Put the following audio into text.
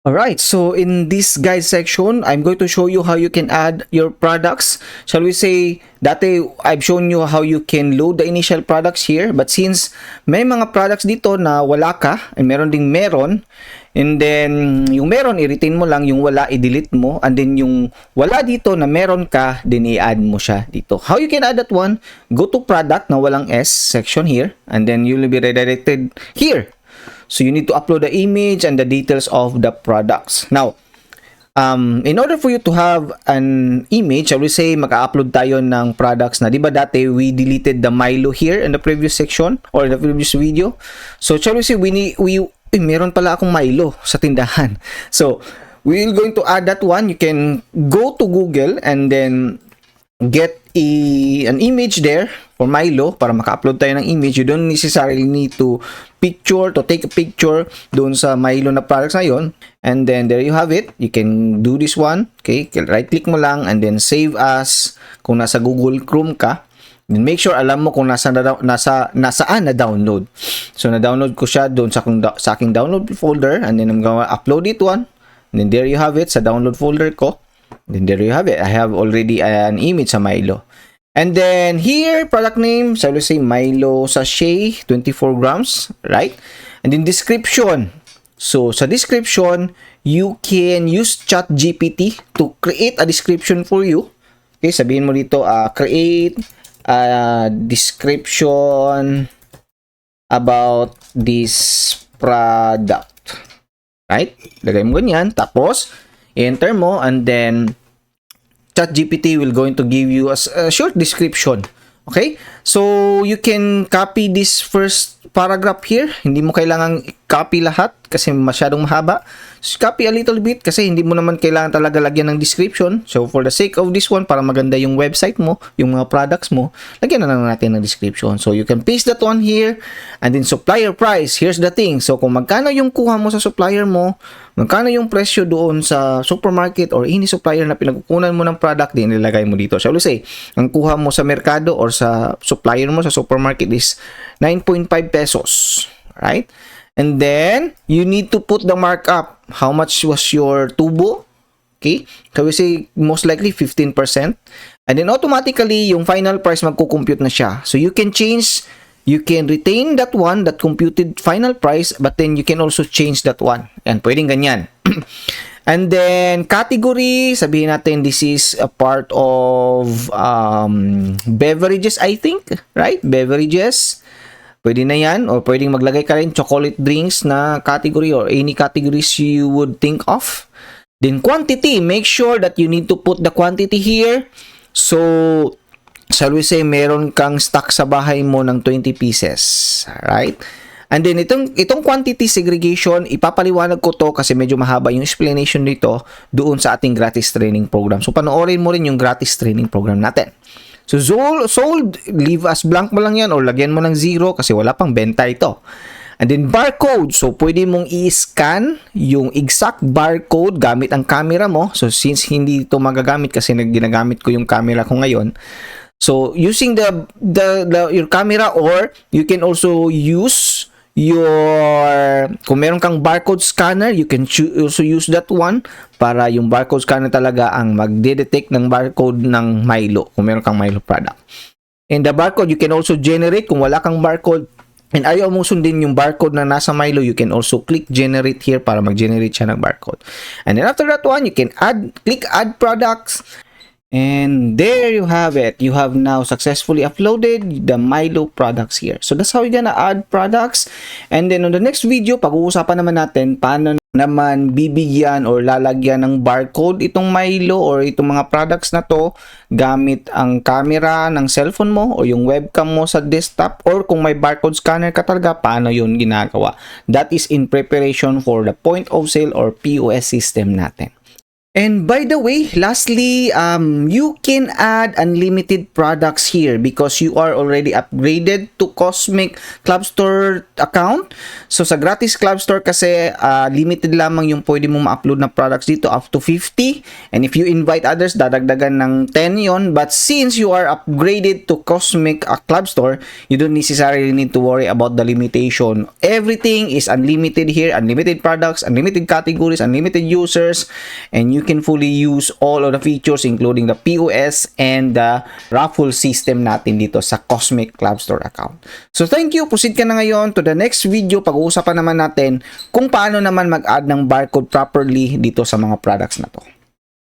Alright, so in this guide section, I'm going to show you how you can add your products. Shall we say, dati I've shown you how you can load the initial products here. But since may mga products dito na wala ka, and meron ding meron, and then yung meron, i-retain mo lang, yung wala, i-delete mo, and then yung wala dito na meron ka, then i-add mo siya dito. How you can add that one? Go to product na walang S section here, and then you'll be redirected here. So you need to upload the image and the details of the products. Now, in order for you to have an image, I will say maka-upload tayo ng products na, di ba dati we deleted the Milo here in the previous section or in the previous video. So shall we say meron pala akong Milo sa tindahan. So we're going to add that one. You can go to Google and then get an image there for Milo para maka-upload tayo ng image. You don't necessarily need to take a picture doon sa Milo na products na yun. And then there you have it. You can do this one. Okay, right click mo lang and then save as kung nasa Google Chrome ka. Then make sure alam mo kung nasaan na download. So na-download ko siya doon sa aking download folder, and then I'm gonna upload it one. And then there you have it sa download folder ko. Then there you have it. I have already an image sa Milo. And then here, product name, so let's say Milo sachet, 24 grams, right? And then description. So sa description, you can use ChatGPT to create a description for you. Okay, sabihin mo dito, create a description about this product. Right? Lagay mo ganyan. Tapos, enter mo, and then ChatGPT will going to give you a short description. Okay? So, you can copy this first paragraph here. Hindi mo kailangang copy lahat kasi masyadong mahaba. So, copy a little bit kasi hindi mo naman kailangan talaga lagyan ng description. So, for the sake of this one, para maganda yung website mo, yung mga products mo, lagyan na lang natin ng description. So, you can paste that one here, and then supplier price. Here's the thing. So, kung magkano yung kuha mo sa supplier mo, magkano yung presyo doon sa supermarket or any supplier na pinagkukunan mo ng product, din nilagay mo dito. So, let's say, ang kuha mo sa merkado or sa supplier mo sa supermarket is 9.5 pesos. Right? And then, you need to put the markup. How much was your tubo? Okay? So, we say, most likely 15%. And then, automatically, yung final price magkukompute na siya. So, you can retain that one, that computed final price, but then you can also change that one. Yan, pwedeng ganyan. And then, category, sabihin natin, this is a part of beverages, I think. Right? Beverages. Pwede na yan, or pwedeng maglagay ka rin chocolate drinks na category or any categories you would think of. Then quantity, make sure that you need to put the quantity here. So, shall we say, meron kang stock sa bahay mo ng 20 pieces. Right? And then, itong quantity segregation, ipapaliwanag ko to kasi medyo mahaba yung explanation nito doon sa ating gratis training program. So, panoorin mo rin yung gratis training program natin. So, sold, leave as blank mo lang yan or lagyan mo ng 0 kasi wala pang benta ito. And then, barcode. So, pwede mong i-scan yung exact barcode gamit ang camera mo. So, since hindi ito magagamit kasi ginagamit ko yung camera ko ngayon. So, using your camera, or you can also use kung meron kang barcode scanner, you can also use that one para yung barcode scanner talaga ang magde-detect ng barcode ng Milo kung meron kang Milo product. And the barcode, you can also generate kung wala kang barcode and ayaw mong sundin yung barcode na nasa Milo, you can also click generate here para mag-generate siya ng barcode. And then after that one, you can click add products. And there you have it. You have now successfully uploaded the Milo products here. So that's how you're gonna add products. And then on the next video, pag-uusapan naman natin paano naman bibigyan or lalagyan ng barcode itong Milo or itong mga products na to gamit ang camera ng cellphone mo o yung webcam mo sa desktop, or kung may barcode scanner ka talaga, paano yun ginagawa. That is in preparation for the point of sale or POS system natin. And by the way, lastly, you can add unlimited products here because you are already upgraded to Cosmic Club Store account. So sa gratis Club Store kasi limited lamang yung pwede mo ma-upload na products dito, up to 50. And if you invite others, dadagdagan ng 10 yon. But since you are upgraded to Cosmic Club Store, you don't necessarily need to worry about the limitation. Everything is unlimited here, unlimited products, unlimited categories, unlimited users, and you can fully use all of the features including the POS and the raffle system natin dito sa Cosmic Club Store account. So thank you. Proceed ka na ngayon to the next video. Pag-uusapan naman natin kung paano naman mag-add ng barcode properly dito sa mga products na to.